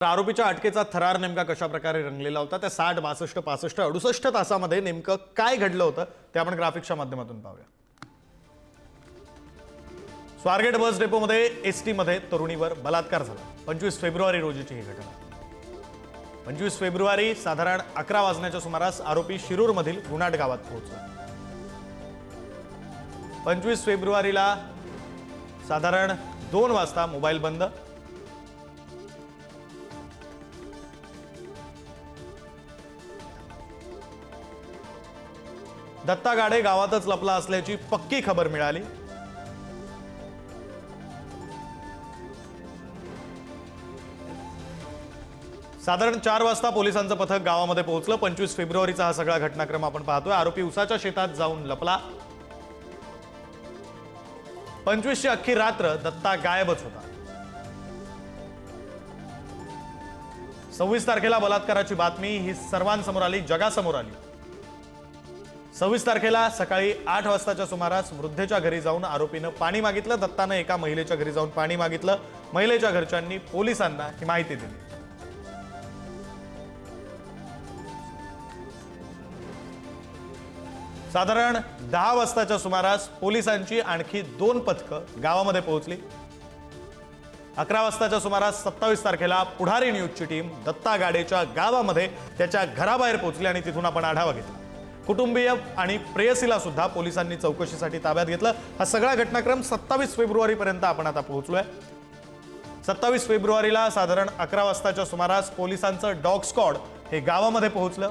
आरोपीच्या अटकेचा थरार नेमका कशा प्रकारे रंगलेला होता त्या 60, 62, 65, 68 तासामध्ये नेमकं काय घडलं होतं ते आपण ग्राफिक्सच्या माध्यमातून पाहूया। स्वारगेट बस डेपोमध्ये एसटी मध्ये तरुणीवर बलात्कार झाला। 25 फेब्रुवारी रोजीची ही घटना। 25 फेब्रुवारी साधारण 11 वाजण्याच्या सुमारास आरोपी शिरूर मधील गुणाट गावात पोहोचला। 25 फेब्रुवारीला साधारण 2 वाजता मोबाईल बंद। दत्ता गाडे गावातच लपला असल्याची पक्की खबर मिळाली। साधारण 4 वाजता पोलिसांचं पथक गावामध्ये पोहोचलं। 25 फेब्रुवारीचा हा सगळा घटनाक्रम आपण पाहतोय। आरोपी उसाच्या शेतात जाऊन लपला। 25 ची अख्खी रात्र दत्ता गायबच होता। 26 तारखेला बलात्काराची बातमी ही सर्वांसमोर आली, जगासमोर आली। 26 तारखेला सकाळी 8 वाजताच्या सुमारास वृद्धेच्या घरी जाऊन आरोपीनं पाणी मागितलं। दत्तानं एका महिलेच्या घरी जाऊन पाणी मागितलं। महिलेच्या घरच्यांनी पोलिसांना ही माहिती दिली। साधारण 10 वाजताच्या सुमारास पोलिसांची आणखी 2 पथकं गावामध्ये पोहोचली। 11 वाजताच्या सुमारास 27 तारखेला पुढारी न्यूजची टीम दत्ता गाडेच्या गावामध्ये त्याच्या घराबाहेर पोहोचली आणि तिथून आपण आढावा घेतला। कुटुंबीय आणि प्रेयसीला सुद्धा पोलिसांनी चौकशीसाठी ताब्यात घेतलं। हा सगळा घटनाक्रम 27 फेब्रुवारी पर्यंत आपण आता पोहोचलोय। 27 फेब्रुवारीला साधारण 11 वाजताच्या सुमारास पोलिसांचं डॉग स्क्वॉड हे गावामध्ये पोहोचलं।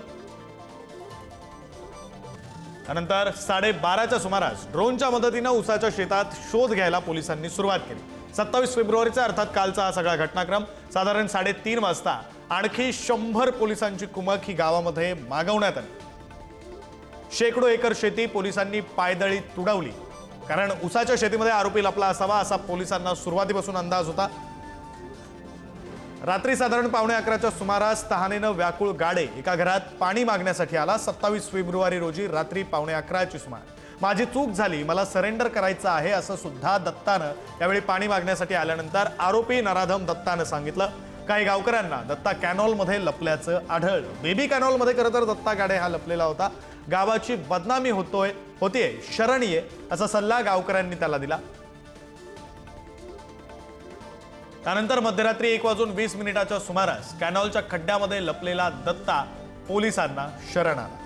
त्यानंतर 12:30च्या सुमारास ड्रोनच्या मदतीने उसाच्या शेतात शोध घ्यायला पोलिसांनी सुरुवात केली। 27 फेब्रुवारीचा अर्थात कालचा हा सगळा घटनाक्रम साधारण 3:30 वाजता आणखी 100 पोलिसांची कुमक ही गावामध्ये मागवण्यात आली। शेकडो एकर शेती पोलिसांनी पायदळी तुडवली, कारण उसाच्या शेतीमध्ये आरोपी लपला असावा असा पोलिसांना सुरुवातीपासून अंदाज होता। रात्री साधारण 11:15च्या सुमारास तहानेनं व्याकुळ गाडे एका घरात पाणी मागण्यासाठी आला। 27 फेब्रुवारी रोजी रात्री 11:15ची सुमार माझी चूक झाली, मला सरेंडर करायचं आहे असं सुद्धा दत्तानं यावेळी पाणी मागण्यासाठी आल्यानंतर आरोपी नराधम दत्तानं सांगितलं। काही गावकऱ्यांना दत्ता कॅनॉलमध्ये लपल्याचं आढळलं। बेबी कॅनॉलमध्ये खरं तर दत्ता गाडे हा लपलेला होता। गावाची बदनामी होतीये, शरण ये असा सल्ला गावकऱ्यांनी त्याला दिला। त्यानंतर मध्यरात्री 1:20 सुमारास कॅनॉलच्या खड्ड्यामध्ये लपलेला दत्ता पोलिसांना शरण आला।